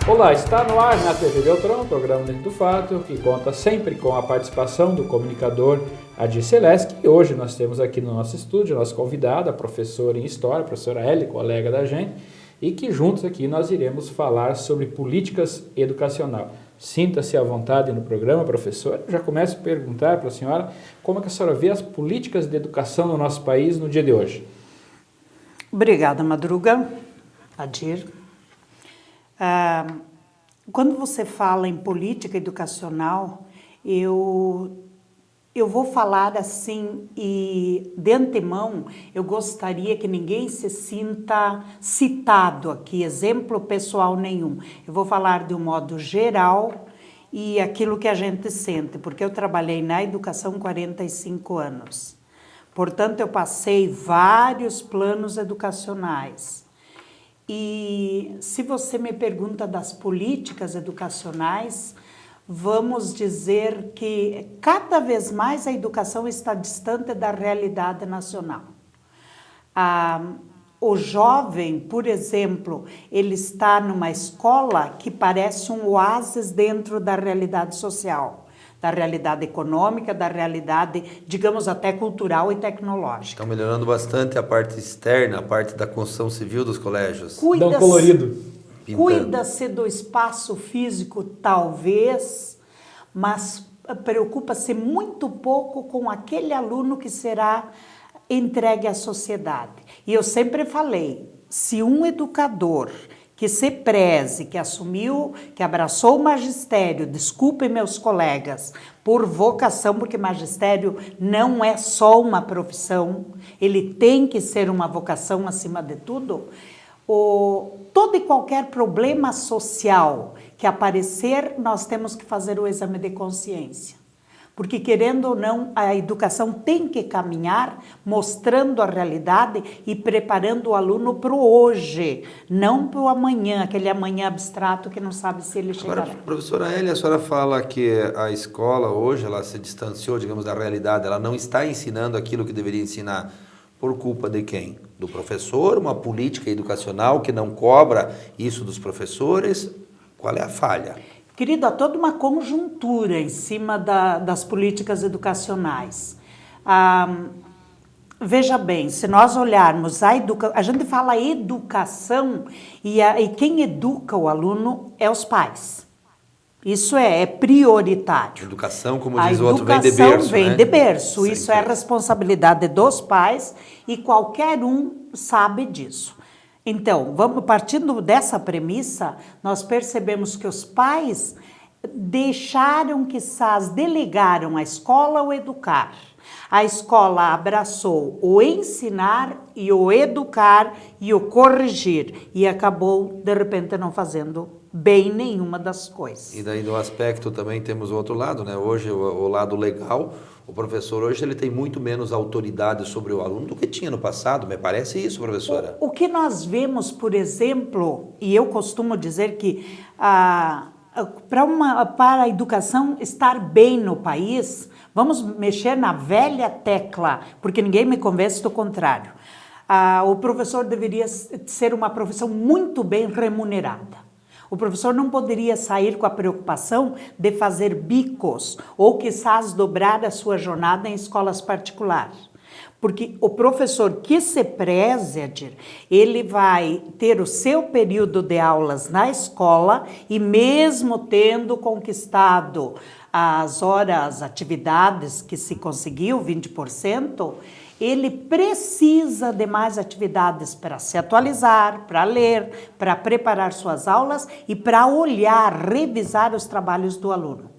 Olá, está no ar na TV Beltrão, programa Dentro do Fato, que conta sempre com a participação do comunicador Adir Seleski. E hoje nós temos aqui no nosso estúdio a nossa convidada, a professora em História, a professora Elly, colega da gente, e que juntos aqui nós iremos falar sobre políticas educacional. Sinta-se à vontade no programa, professora. Eu já começo a perguntar para a senhora como é que a senhora vê as políticas de educação no nosso país no dia de hoje. Obrigada, Madruga, Adir. Quando você fala em política educacional, eu vou falar assim, e de antemão eu gostaria que ninguém se sinta citado aqui, exemplo pessoal nenhum. Eu vou falar de um modo geral e aquilo que a gente sente, porque eu trabalhei na educação 45 anos. Portanto, eu passei vários planos educacionais. E se você me pergunta das políticas educacionais, vamos dizer que cada vez mais a educação está distante da realidade nacional. O jovem, por exemplo, ele está numa escola que parece um oásis dentro da realidade social, da realidade econômica, da realidade, digamos, até cultural e tecnológica. Estão melhorando bastante a parte externa, a parte da construção civil dos colégios. Dão colorido. Cuida-se do espaço físico, talvez, mas preocupa-se muito pouco com aquele aluno que será entregue à sociedade. E eu sempre falei, se um educador que se preze, que assumiu, que abraçou o magistério, desculpem meus colegas, por vocação, porque magistério não é só uma profissão, ele tem que ser uma vocação acima de tudo. Todo e qualquer problema social que aparecer, nós temos que fazer o exame de consciência. Porque, querendo ou não, a educação tem que caminhar mostrando a realidade e preparando o aluno para o hoje, não para o amanhã, aquele amanhã abstrato que não sabe se ele chegará. Agora, professora Elly, a senhora fala que a escola hoje, ela se distanciou, digamos, da realidade, ela não está ensinando aquilo que deveria ensinar. Por culpa de quem? Do professor? Uma política educacional que não cobra isso dos professores? Qual é a falha? Querido, há toda uma conjuntura em cima das políticas educacionais. Veja bem, se nós olharmos a gente fala educação e quem educa o aluno é os pais. Isso é prioritário. Educação, como diz o outro, vem de berço, A educação vem de berço, Sempre. Isso é responsabilidade dos pais e qualquer um sabe disso. Então, partindo dessa premissa, nós percebemos que os pais delegaram à escola o educar. A escola abraçou o ensinar e o educar e o corrigir e acabou, de repente, não fazendo bem nenhuma das coisas. E daí, do aspecto, também temos o outro lado, né? Hoje, o lado legal, o professor hoje ele tem muito menos autoridade sobre o aluno do que tinha no passado, me parece isso, professora? O que nós vemos, por exemplo, e eu costumo dizer que para a educação estar bem no país, vamos mexer na velha tecla, porque ninguém me convence do contrário. O professor deveria ser uma profissão muito bem remunerada. O professor não poderia sair com a preocupação de fazer bicos ou quizás dobrar a sua jornada em escolas particulares. Porque o professor que se preze, Adir, ele vai ter o seu período de aulas na escola e mesmo tendo conquistado as horas, atividades que se conseguiu, 20%, ele precisa de mais atividades para se atualizar, para ler, para preparar suas aulas e para olhar, revisar os trabalhos do aluno.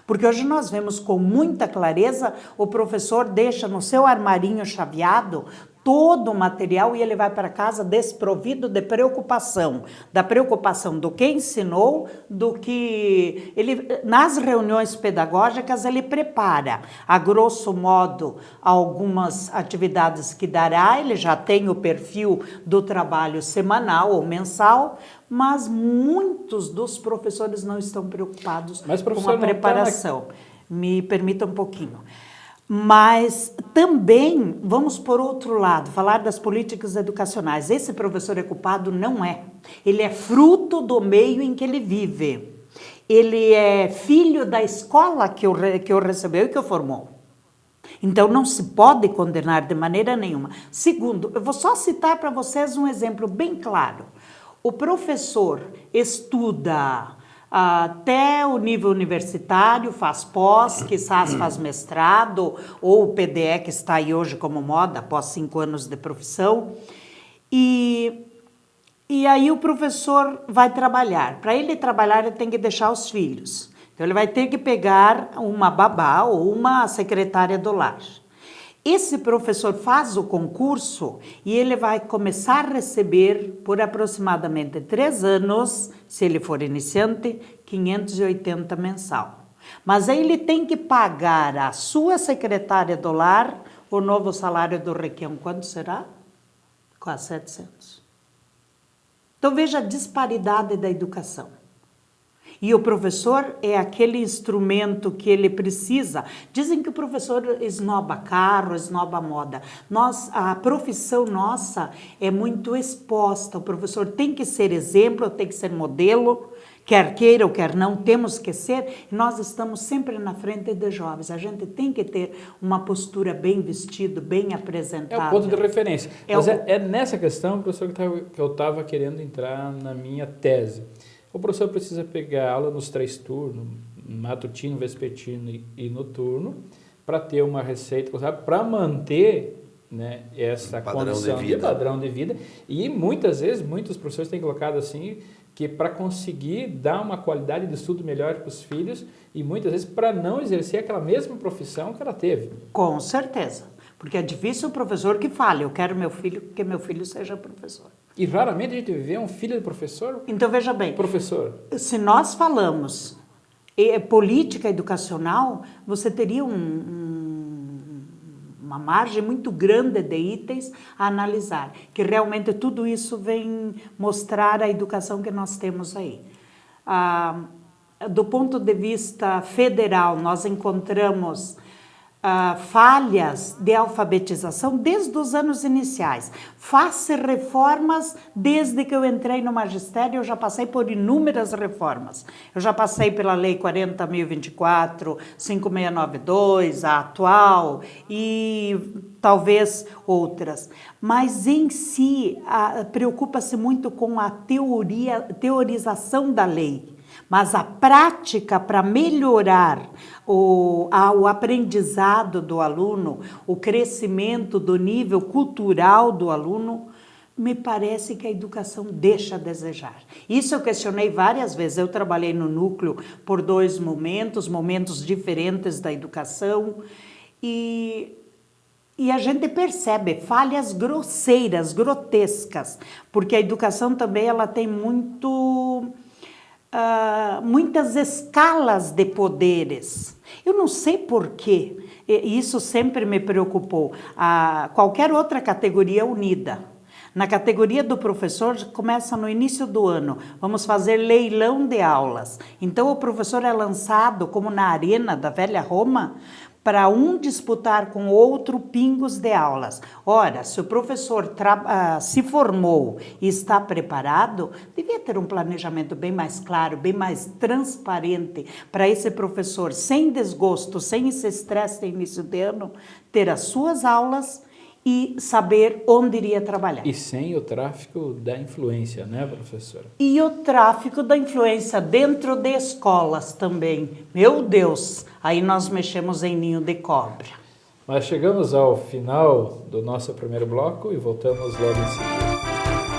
Porque hoje nós vemos com muita clareza, o professor deixa no seu armarinho chaveado todo o material e ele vai para casa desprovido de preocupação, da preocupação do que ensinou, do que ele, nas reuniões pedagógicas ele prepara, a grosso modo, algumas atividades que dará, ele já tem o perfil do trabalho semanal ou mensal, mas muitos dos professores não estão preocupados com a preparação. Me permita um pouquinho. Mas também, vamos por outro lado, falar das políticas educacionais. Esse professor é culpado? Não é. Ele é fruto do meio em que ele vive. Ele é filho da escola que o recebeu e que o formou. Então, não se pode condenar de maneira nenhuma. Segundo, eu vou só citar para vocês um exemplo bem claro. O professor estuda até o nível universitário, faz pós, quizás faz mestrado, ou o PDE que está aí hoje como moda, após 5 anos de profissão. E aí o professor vai trabalhar. Para ele trabalhar, ele tem que deixar os filhos. Então, ele vai ter que pegar uma babá ou uma secretária do lar. Esse professor faz o concurso e ele vai começar a receber, por aproximadamente 3 anos, se ele for iniciante, 580 mensal. Mas aí ele tem que pagar a sua secretária do lar o novo salário do Requião. Quanto será? Quase 700. Então, veja a disparidade da educação. E o professor é aquele instrumento que ele precisa. Dizem que o professor esnoba carro, esnoba moda. A profissão nossa é muito exposta. O professor tem que ser exemplo, tem que ser modelo, quer queira ou quer não, temos que ser. Nós estamos sempre na frente de jovens. A gente tem que ter uma postura bem vestida, bem apresentada. É o ponto de referência. Mas é nessa questão, professor, que eu estava querendo entrar na minha tese. O professor precisa pegar aula nos 3 turnos, matutino, vespertino e noturno, para ter uma receita, para manter, né, essa condição de padrão de vida. E muitas vezes, muitos professores têm colocado assim, que para conseguir dar uma qualidade de estudo melhor para os filhos e muitas vezes para não exercer aquela mesma profissão que ela teve. Com certeza, porque é difícil o professor que fale, eu quero que meu filho seja professor. E raramente a gente vê um filho de professor. Então, veja bem, professor. Se nós falamos política educacional, você teria uma margem muito grande de itens a analisar, que realmente tudo isso vem mostrar a educação que nós temos aí. Do ponto de vista federal, nós encontramos falhas de alfabetização desde os anos iniciais. Faz-se reformas desde que eu entrei no magistério, eu já passei por inúmeras reformas. Eu já passei pela Lei 40.024, 5692, a atual e talvez outras. Mas em si, preocupa-se muito com a teorização da lei. Mas a prática para melhorar o aprendizado do aluno, o crescimento do nível cultural do aluno, me parece que a educação deixa a desejar. Isso eu questionei várias vezes. Eu trabalhei no núcleo por 2 momentos diferentes da educação, e a gente percebe falhas grosseiras, grotescas, porque a educação também ela tem muitas escalas de poderes. Eu não sei porquê, isso sempre me preocupou. Qualquer outra categoria unida. Na categoria do professor, começa no início do ano, vamos fazer leilão de aulas. Então, o professor é lançado, como na arena da velha Roma, para um disputar com outro pingos de aulas. Ora, se o professor se formou e está preparado, devia ter um planejamento bem mais claro, bem mais transparente, para esse professor, sem desgosto, sem esse estresse de início de ano, ter as suas aulas e saber onde iria trabalhar. E sem o tráfico da influência, né, professora? E o tráfico da influência dentro de escolas também. Meu Deus, aí nós mexemos em ninho de cobra. Mas chegamos ao final do nosso primeiro bloco e voltamos logo em seguida.